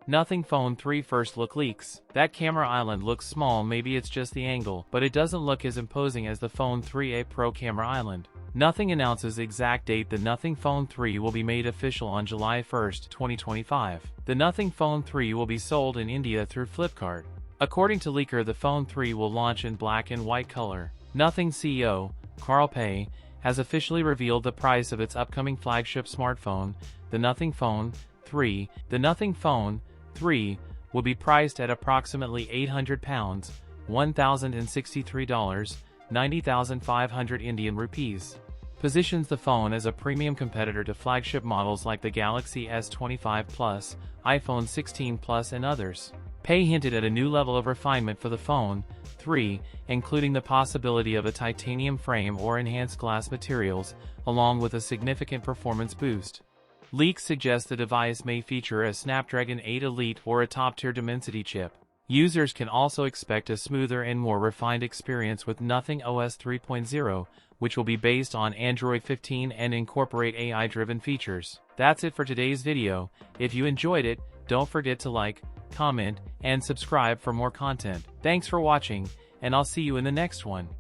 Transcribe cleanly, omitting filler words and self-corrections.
Nothing Phone 3 first look leaks. That camera island looks small, maybe it's just the angle, but it doesn't look as imposing as the Phone 3a Pro camera island. Nothing announces the exact date. The Nothing Phone 3 will be made official on July 1, 2025. The Nothing Phone 3 will be sold in India through Flipkart. According to leaker, the Phone 3 will launch in black and white color. Nothing CEO, Carl Pei, has officially revealed the price of its upcoming flagship smartphone, the Nothing Phone 3. The Nothing Phone 3 will be priced at approximately £800, $1,063, 90,500 Indian rupees. Positions the phone as a premium competitor to flagship models like the Galaxy S25 Plus, iPhone 16 Plus and others. Pei hinted at a new level of refinement for the Phone 3, including the possibility of a titanium frame or enhanced glass materials, along with a significant performance boost. Leaks suggest the device may feature a Snapdragon 8 Elite or a top-tier Dimensity chip. Users can also expect a smoother and more refined experience with Nothing OS 3.0, which will be based on Android 15 and incorporate AI-driven features. That's it for today's video. If you enjoyed it, don't forget to like, comment, and subscribe for more content. Thanks for watching, and I'll see you in the next one.